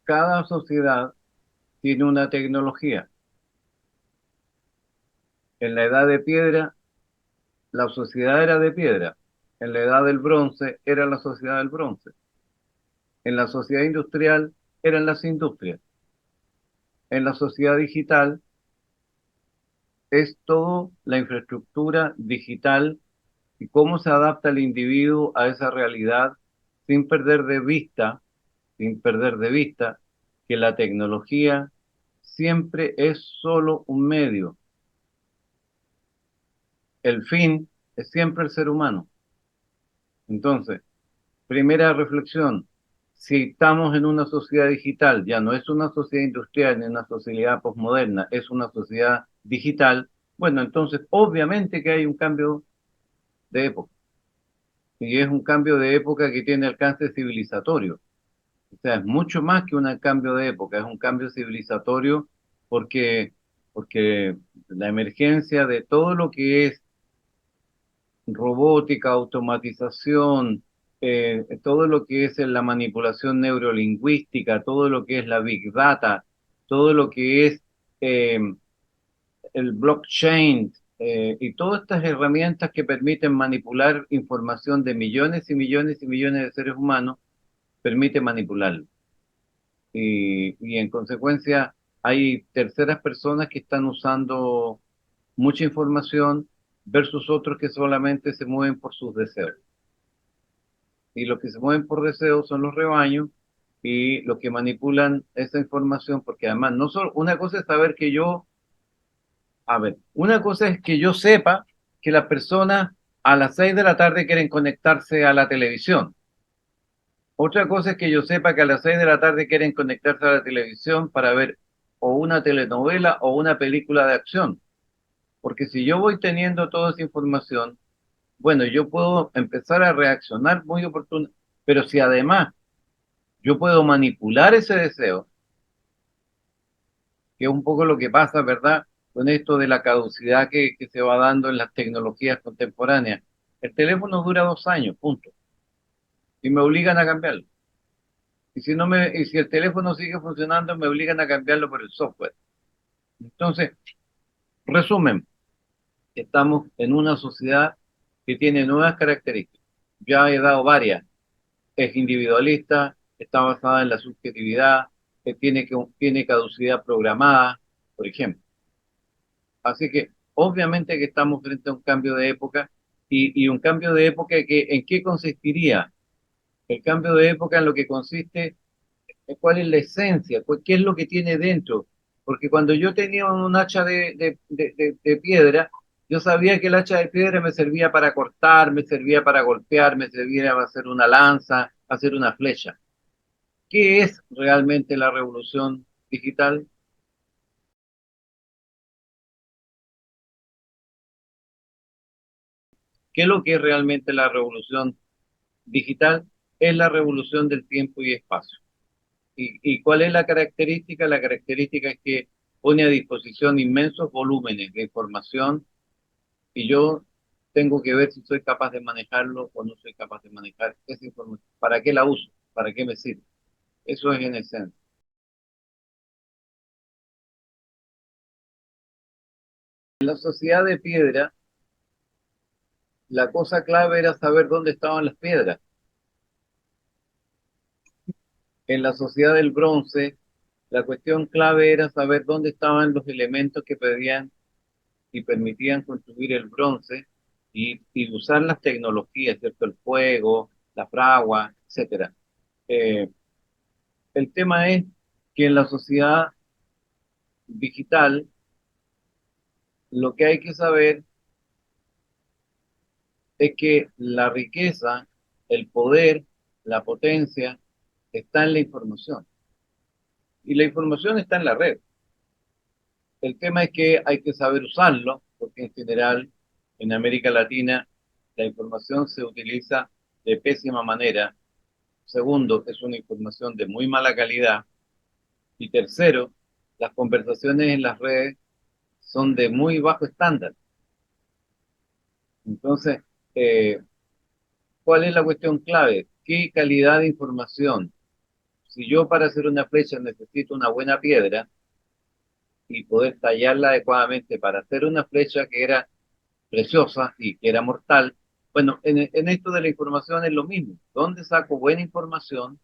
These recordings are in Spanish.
cada sociedad tiene una tecnología. En la edad de piedra, la sociedad era de piedra. En la edad del bronce, era la sociedad del bronce. En la sociedad industrial, eran las industrias. En la sociedad digital, es todo la infraestructura digital y cómo se adapta el individuo a esa realidad sin perder de vista, sin perder de vista que la tecnología siempre es solo un medio. El fin es siempre el ser humano. Entonces, primera reflexión, si estamos en una sociedad digital, ya no es una sociedad industrial ni una sociedad posmoderna, es una sociedad digital, bueno, entonces obviamente que hay un cambio de época. Y es un cambio de época que tiene alcance civilizatorio. O sea, es mucho más que un cambio de época, es un cambio civilizatorio porque, porque la emergencia de todo lo que es robótica, automatización, todo lo que es la manipulación neurolingüística, todo lo que es la big data, todo lo que es eh, el blockchain y todas estas herramientas que permiten manipular información de millones y millones y millones de seres humanos, permite manipularlo. Y en consecuencia hay terceras personas que están usando mucha información versus otros que solamente se mueven por sus deseos. Y los que se mueven por deseos son los rebaños y los que manipulan esa información, porque además no solo, una cosa es saber que yo, a ver, una cosa es que yo sepa que las personas a las 6 de la tarde quieren conectarse a la televisión. Otra cosa es que yo sepa que a las 6 de la tarde quieren conectarse a la televisión para ver o una telenovela o una película de acción. Porque si yo voy teniendo toda esa información, bueno, yo puedo empezar a reaccionar muy oportuno, pero si además yo puedo manipular ese deseo, que es un poco lo que pasa, ¿verdad? Con esto de la caducidad que se va dando en las tecnologías contemporáneas. El teléfono dura 2 años, punto. Y me obligan a cambiarlo. Y si no me, y si el teléfono sigue funcionando, me obligan a cambiarlo por el software. Entonces, resumen, estamos en una sociedad que tiene nuevas características. Ya he dado varias. Es individualista, está basada en la subjetividad, tiene caducidad programada, por ejemplo. Así que obviamente que estamos frente a un cambio de época y un cambio de época que ¿en qué consistiría? El cambio de época en lo que consiste cuál es la esencia, qué es lo que tiene dentro. Porque cuando yo tenía un hacha de piedra, yo sabía que el hacha de piedra me servía para cortar, me servía para golpear, me servía para hacer una lanza, hacer una flecha. ¿Qué es realmente la revolución digital? ¿Qué es lo que es realmente la revolución digital? Es la revolución del tiempo y espacio. ¿Y cuál es la característica? La característica es que pone a disposición inmensos volúmenes de información y yo tengo que ver si soy capaz de manejarlo o no soy capaz de manejar esa información. ¿Para qué la uso? ¿Para qué me sirve? Eso es en esencia. En la sociedad de piedra, la cosa clave era saber dónde estaban las piedras. En la sociedad del bronce, la cuestión clave era saber dónde estaban los elementos que pedían y permitían construir el bronce y usar las tecnologías, ¿cierto? El fuego, la fragua, etcétera. Eh, el tema es que en la sociedad digital lo que hay que saber es que la riqueza, el poder, la potencia está en la información y la información está en la red. El tema es que hay que saber usarlo porque en general en América Latina la información se utiliza de pésima manera. Segundo, es una información de muy mala calidad. Y tercero, las conversaciones en las redes son de muy bajo estándar. Entonces, eh, ¿cuál es la cuestión clave? ¿Qué calidad de información? Si yo para hacer una flecha necesito una buena piedra y poder tallarla adecuadamente para hacer una flecha que era preciosa y que era mortal, bueno, en esto de la información es lo mismo. ¿Dónde saco buena información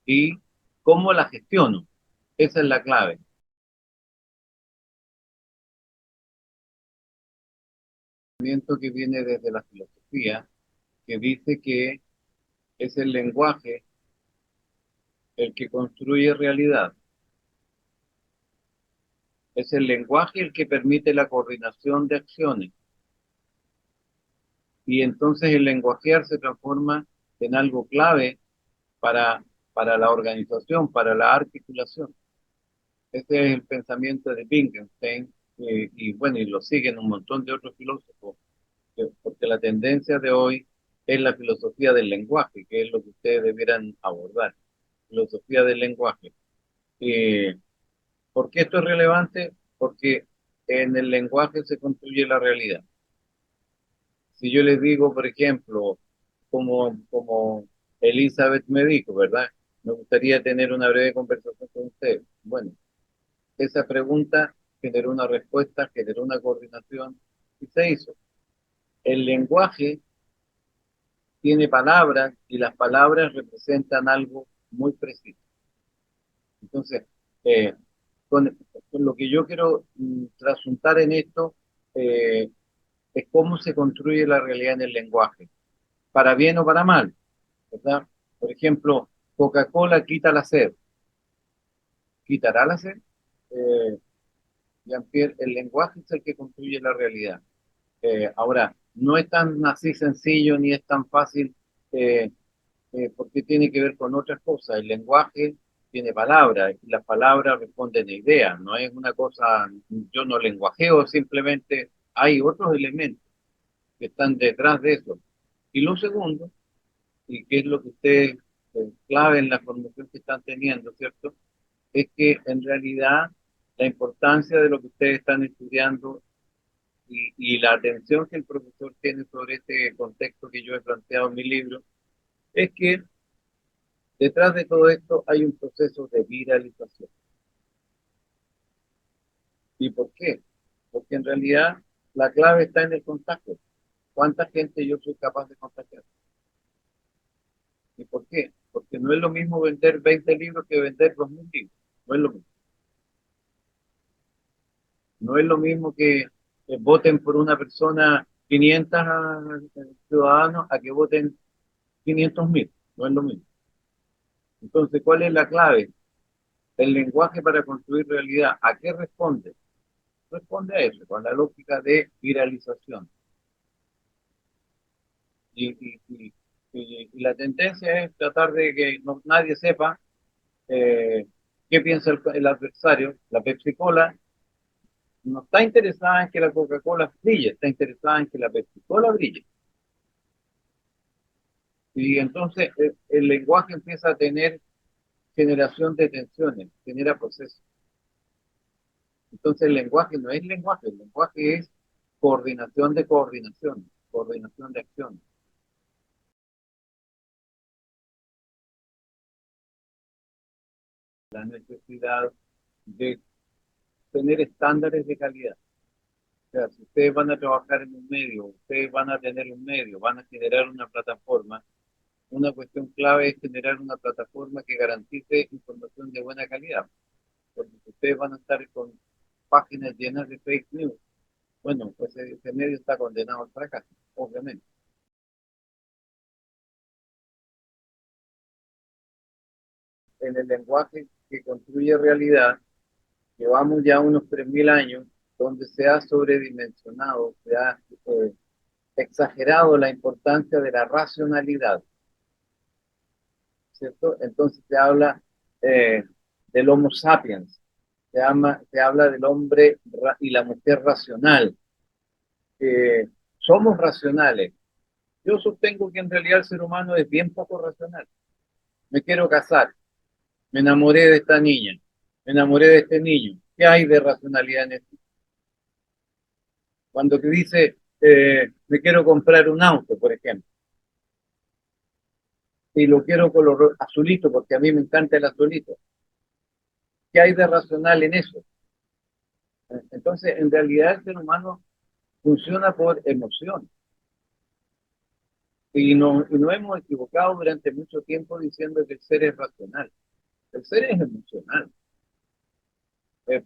y cómo la gestiono? Esa es la clave. Que viene desde la filosofía, que dice que es el lenguaje el que construye realidad. Es el lenguaje el que permite la coordinación de acciones. Y entonces el lenguajear se transforma en algo clave para, para la organización, para la articulación. Ese es el pensamiento de Wittgenstein, y bueno, y lo siguen un montón de otros filósofos, porque la tendencia de hoy es la filosofía del lenguaje, que es lo que ustedes debieran abordar, filosofía del lenguaje. Eh, ¿Por qué esto es relevante? Porque en el lenguaje se construye la realidad. Si yo les digo, por ejemplo, como Elizabeth me dijo, ¿verdad? Me gustaría tener una breve conversación con usted. Bueno, esa pregunta generó una respuesta, generó una coordinación y se hizo. El lenguaje tiene palabras y las palabras representan algo muy preciso. Entonces, eh, con lo que yo quiero trasuntar en esto eh, es cómo se construye la realidad en el lenguaje, para bien o para mal, ¿verdad? Por ejemplo, Coca-Cola quita la sed. ¿Quitará la sed? Eh, Jean-Pierre, el lenguaje es el que construye la realidad. Ahora, no es tan así sencillo ni es tan fácil eh, porque tiene que ver con otras cosas. El lenguaje tiene palabras y las palabras responden a ideas, no es una cosa, yo no lenguajeo, simplemente hay otros elementos que están detrás de eso. Y lo segundo, y que es lo que ustedes, clave en la formación que están teniendo, ¿cierto? Es que en realidad la importancia de lo que ustedes están estudiando y la atención que el profesor tiene sobre este contexto que yo he planteado en mi libro, es que detrás de todo esto hay un proceso de viralización. ¿Y por qué? Porque en realidad la clave está en el contagio. ¿Cuánta gente yo soy capaz de contagiar? ¿Y por qué? Porque no es lo mismo vender 20 libros que vender 2.000 libros. No es lo mismo. No es lo mismo que voten por una persona 500 ciudadanos a que voten 500.000. No es lo mismo. Entonces, ¿cuál es la clave? El lenguaje para construir realidad. ¿A qué responde? Responde a eso, con la lógica de viralización. Y, y, y, y la tendencia es tratar de que nadie sepa eh, qué piensa el adversario. La Pepsi Cola no está interesada en que la Coca-Cola brille, está interesada en que la Pepsi Cola brille. Y entonces el lenguaje empieza a tener generación de tensiones, genera procesos. Entonces el lenguaje no es lenguaje, el lenguaje es coordinación de acción. La necesidad de tener estándares de calidad. O sea, si ustedes van a trabajar en un medio, ustedes van a tener un medio, van a generar una plataforma, una cuestión clave es generar una plataforma que garantice información de buena calidad. Porque si ustedes van a estar con páginas llenas de fake news, bueno, pues ese medio está condenado al fracaso, obviamente. En el lenguaje que construye realidad, llevamos ya unos 3.000 años donde se ha sobredimensionado, se ha exagerado la importancia de la racionalidad, ¿cierto? Entonces se habla eh, del Homo sapiens, se habla del hombre y la mujer racional. Somos racionales. Yo sostengo que en realidad el ser humano es bien poco racional. Me quiero casar, me enamoré de esta niña, me enamoré de este niño. ¿Qué hay de racionalidad en esto? Cuando te dice, me quiero comprar un auto, por ejemplo, y lo quiero color azulito porque a mí me encanta el azulito. ¿Qué hay de racional en eso? Entonces, en realidad el ser humano funciona por emoción. Y nos hemos equivocado durante mucho tiempo diciendo que el ser es racional. El ser es emocional.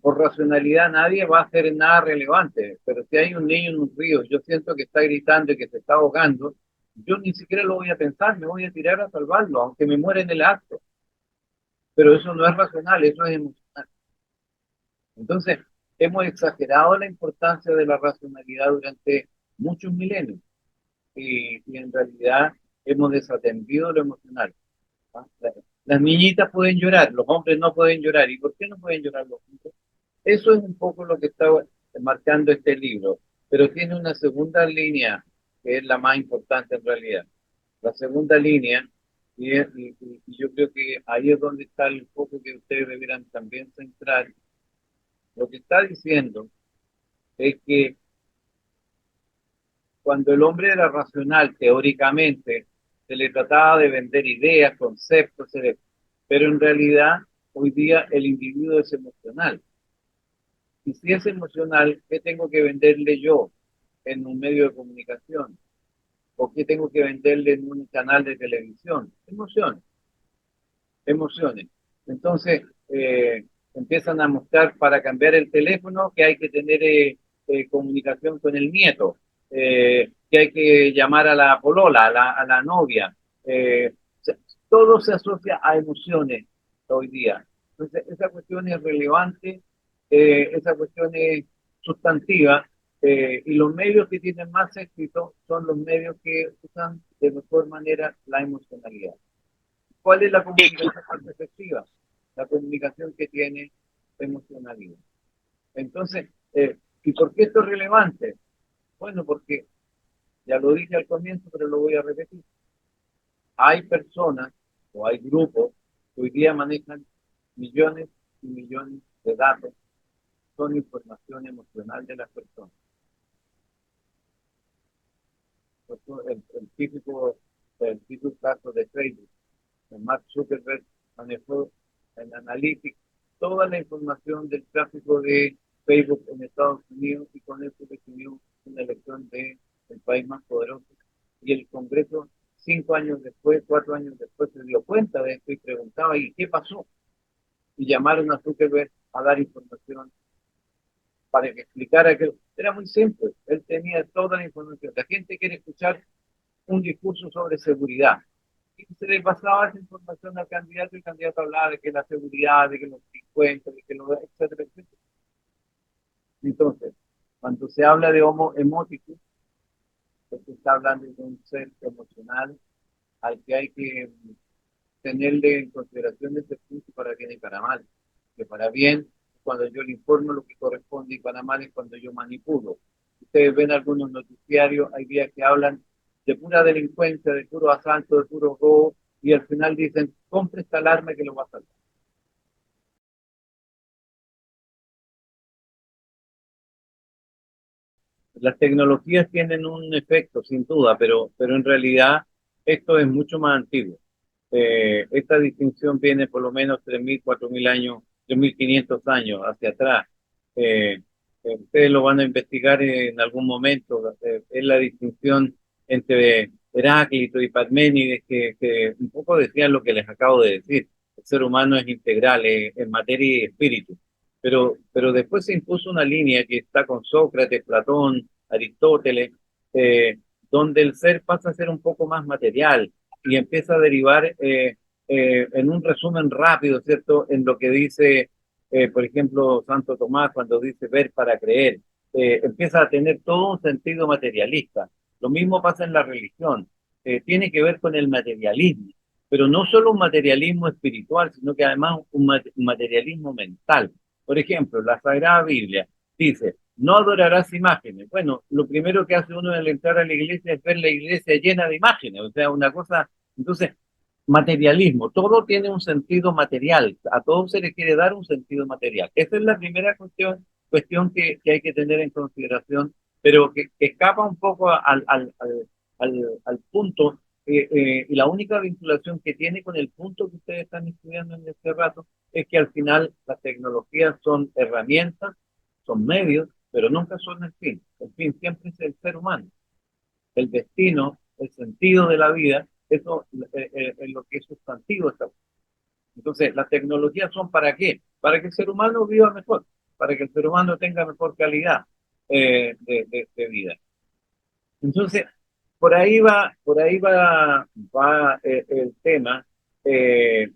Por racionalidad nadie va a hacer nada relevante, pero si hay un niño en un río, yo siento que está gritando y que se está ahogando, yo ni siquiera lo voy a pensar, me voy a tirar a salvarlo, aunque me muera en el acto. Pero eso no es racional, eso es emocional. Entonces, hemos exagerado la importancia de la racionalidad durante muchos milenios y en realidad hemos desatendido lo emocional. ¿Ah? Las niñitas pueden llorar, los hombres no pueden llorar. ¿Y por qué no pueden llorar los hombres? Eso es un poco lo que está marcando este libro, pero tiene una segunda línea que es la más importante en realidad. La segunda línea, y yo creo que ahí es donde está el foco que ustedes deberán también centrar. Lo que está diciendo es que cuando el hombre era racional, teóricamente, se le trataba de vender ideas, conceptos, pero en realidad hoy día el individuo es emocional. Y si es emocional, ¿qué tengo que venderle yo en un medio de comunicación? ¿O qué tengo que venderle en un canal de televisión? Emociones, emociones. Entonces, empiezan a mostrar para cambiar el teléfono que hay que tener comunicación con el nieto, que hay que llamar a la polola, a la novia. O sea, todo se asocia a emociones hoy día. Entonces, esa cuestión es relevante, esa cuestión es sustantiva, y los medios que tienen más éxito son los medios que usan de mejor manera la emocionalidad. ¿Cuál es la comunicación más efectiva? La comunicación que tiene emocionalidad. Entonces, ¿y por qué esto es relevante? Bueno, porque ya lo dije al comienzo, pero lo voy a repetir. Hay personas o hay grupos que hoy día manejan millones y millones de datos, son información emocional de las personas. El típico caso de Facebook, Mark Zuckerberg manejó en Analytics toda la información del tráfico de Facebook en Estados Unidos y con eso definió una elección del país más poderoso. Y el Congreso, 5 años después, 4 años después, se dio cuenta de esto y preguntaba, ¿y qué pasó? Y llamaron a Zuckerberg a dar información para que explicara que era muy simple. Él tenía toda la información. La gente quiere escuchar un discurso sobre seguridad y se le pasaba esa información al candidato y el candidato hablaba de que la seguridad, de que los delincuentes, de que los etcétera, etcétera. Entonces, cuando se habla de homo emoticus, se está hablando de un ser emocional al que hay que tenerle en consideración este punto para bien y para mal. Que para bien, cuando yo le informo lo que corresponde, y para mal es cuando yo manipulo. Ustedes ven algunos noticiarios, hay días que hablan de pura delincuencia, de puro asalto, de puro robo, y al final dicen, compre esta alarma que lo va a salvar. Las tecnologías tienen un efecto, sin duda, pero en realidad esto es mucho más antiguo. Esta distinción viene por lo menos 3.000, 4.000 años, 3.500 años hacia atrás. Eh, Ustedes lo van a investigar en algún momento. Es la distinción entre Heráclito y Parménides, que un poco decían lo que les acabo de decir. El ser humano es integral en materia y espíritu. Pero después se impuso una línea que está con Sócrates, Platón, Aristóteles, eh, donde el ser pasa a ser un poco más material y empieza a derivar en un resumen rápido, ¿cierto? En lo que dice, por ejemplo, Santo Tomás cuando dice ver para creer, empieza a tener todo un sentido materialista. Lo mismo pasa en la religión, tiene que ver con el materialismo, pero no solo un materialismo espiritual, sino que además un materialismo mental. Por ejemplo, la Sagrada Biblia dice, no adorarás imágenes. Bueno, lo primero que hace uno al entrar a la iglesia es ver la iglesia llena de imágenes, o sea, una cosa, entonces, materialismo, todo tiene un sentido material, a todo se le quiere dar un sentido material. Esa es la primera cuestión que hay que tener en consideración, pero que escapa un poco al punto y la única vinculación que tiene con el punto que ustedes están estudiando en este rato es que al final las tecnologías son herramientas, son medios, pero nunca son el fin. El fin siempre es el ser humano. El destino, el sentido de la vida, eso es lo que es sustantivo. Entonces, las tecnologías son ¿para qué? Para que el ser humano viva mejor, para que el ser humano tenga mejor calidad de vida. Entonces, va el tema eh,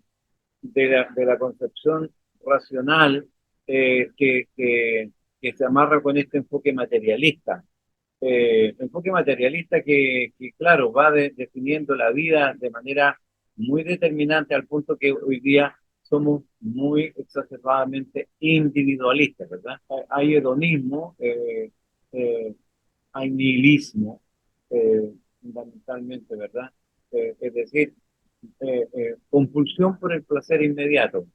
de la concepción racional que se amarra con este enfoque materialista. Enfoque materialista que, claro, va definiendo la vida de manera muy determinante al punto que hoy día somos muy exacerbadamente individualistas, ¿verdad? Hay hedonismo, eh, hay nihilismo, fundamentalmente, ¿verdad? Es decir, compulsión por el placer inmediato,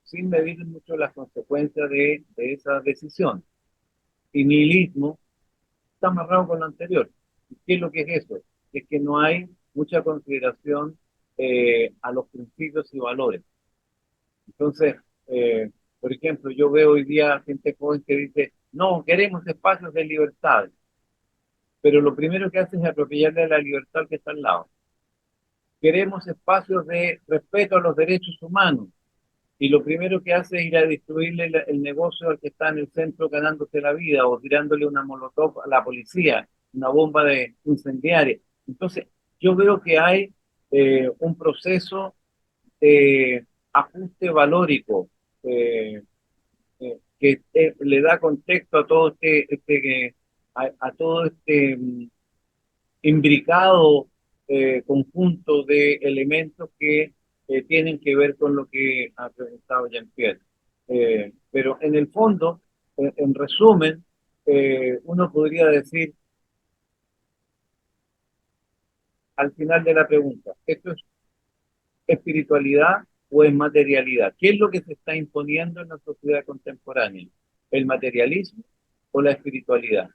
sin medir mucho las consecuencias de esa decisión. Y nihilismo está amarrado con lo anterior. ¿Qué es lo que es eso? Es que no hay mucha consideración a los principios y valores. Entonces, por ejemplo, yo veo hoy día gente joven que dice, no, queremos espacios de libertad, pero lo primero que hace es atropellarle la libertad al que está al lado. Queremos espacios de respeto a los derechos humanos, y lo primero que hace es ir a destruirle el negocio al que está en el centro ganándose la vida o tirándole una molotov a la policía, una bomba de incendiaria. Entonces, yo veo que hay un proceso de ajuste valórico que le da contexto a todo a todo este imbricado conjunto de elementos que tienen que ver con lo que ha presentado Jean-Pierre. Pero en el fondo, en resumen, uno podría decir al final de la pregunta, ¿esto es espiritualidad o es materialidad? ¿Qué es lo que se está imponiendo en la sociedad contemporánea? ¿El materialismo o la espiritualidad?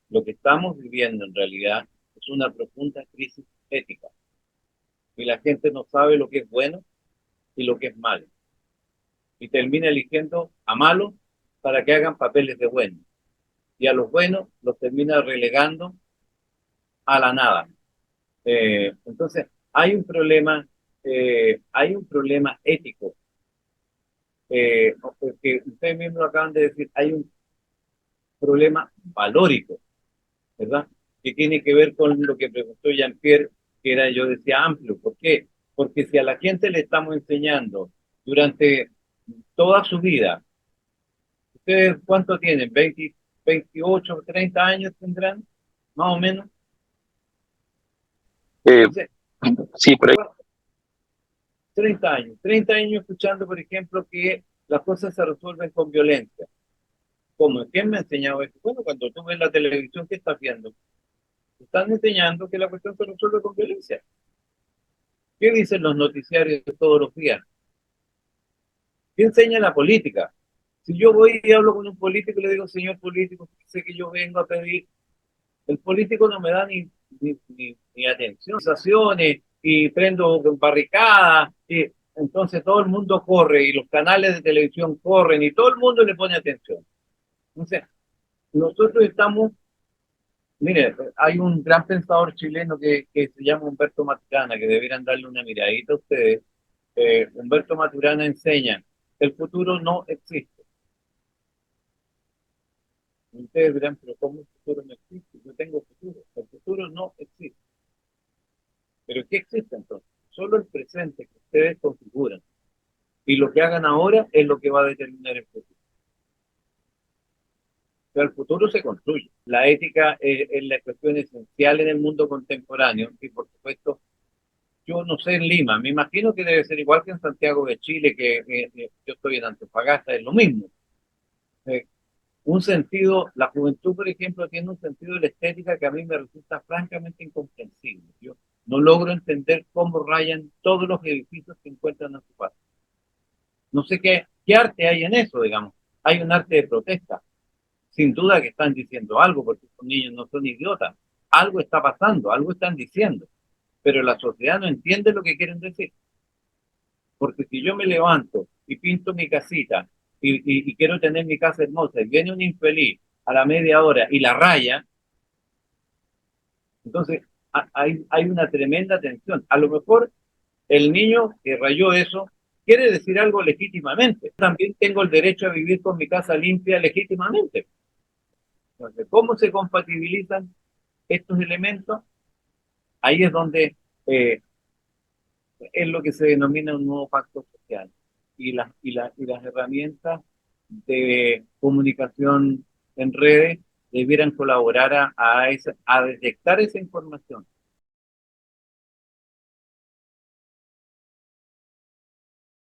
Lo que estamos viviendo en realidad es una profunda crisis ética y la gente no sabe lo que es bueno y lo que es malo. Y termina eligiendo a malos para que hagan papeles de buenos. Y a los buenos los termina relegando a la nada. Entonces, hay un problema ético, que ustedes mismos acaban de decir, hay un problema valórico, ¿verdad? Que tiene que ver con lo que preguntó Jean-Pierre, que era, yo decía, amplio. ¿Por qué? Porque si a la gente le estamos enseñando durante toda su vida, ¿ustedes cuánto tienen? ¿28, 30 años tendrán? Más o menos. Eh, Entonces, sí, por ahí. 30 años escuchando, por ejemplo, que las cosas se resuelven con violencia. ¿Cómo? ¿Quién me ha enseñado eso? Bueno, cuando tú ves la televisión, ¿qué estás viendo? Están enseñando que la cuestión se resuelve con violencia. ¿Qué dicen los noticiarios todos los días? ¿Qué enseña la política? Si yo voy y hablo con un político y le digo, señor político, sé que yo vengo a pedir, el político no me da ni atención, sensaciones, y prendo barricadas, y entonces todo el mundo corre, y los canales de televisión corren, y todo el mundo le pone atención. Entonces, nosotros estamos, mire, hay un gran pensador chileno que se llama Humberto Maturana, que deberían darle una miradita a ustedes. Humberto Maturana enseña, el futuro no existe. Ustedes dirán, pero ¿cómo el futuro no existe? Yo tengo futuro. El futuro no existe. ¿Pero qué existe entonces? Solo el presente que ustedes configuran. Y lo que hagan ahora es lo que va a determinar el futuro. Pero el futuro se construye. La ética es la cuestión esencial en el mundo contemporáneo y, por supuesto, yo no sé en Lima, me imagino que debe ser igual que en Santiago de Chile, que yo estoy en Antofagasta, es lo mismo. Eh, un sentido, la juventud, por ejemplo, tiene un sentido de la estética que a mí me resulta francamente incomprensible. Yo no logro entender cómo rayan todos los edificios que encuentran a su paso. No sé qué arte hay en eso, digamos. Hay un arte de protesta. sin duda que están diciendo algo, porque estos niños no son idiotas. Algo está pasando, algo están diciendo, pero la sociedad no entiende lo que quieren decir. Porque si yo me levanto y pinto mi casita y quiero tener mi casa hermosa y viene un infeliz a la media hora y la raya, entonces hay una tremenda tensión. A lo mejor el niño que rayó eso quiere decir algo legítimamente. También tengo el derecho a vivir con mi casa limpia legítimamente. Entonces, ¿cómo se compatibilizan estos elementos? Ahí es donde eh, es lo que se denomina un nuevo pacto social. Y las herramientas de comunicación en redes debieran colaborar a detectar esa información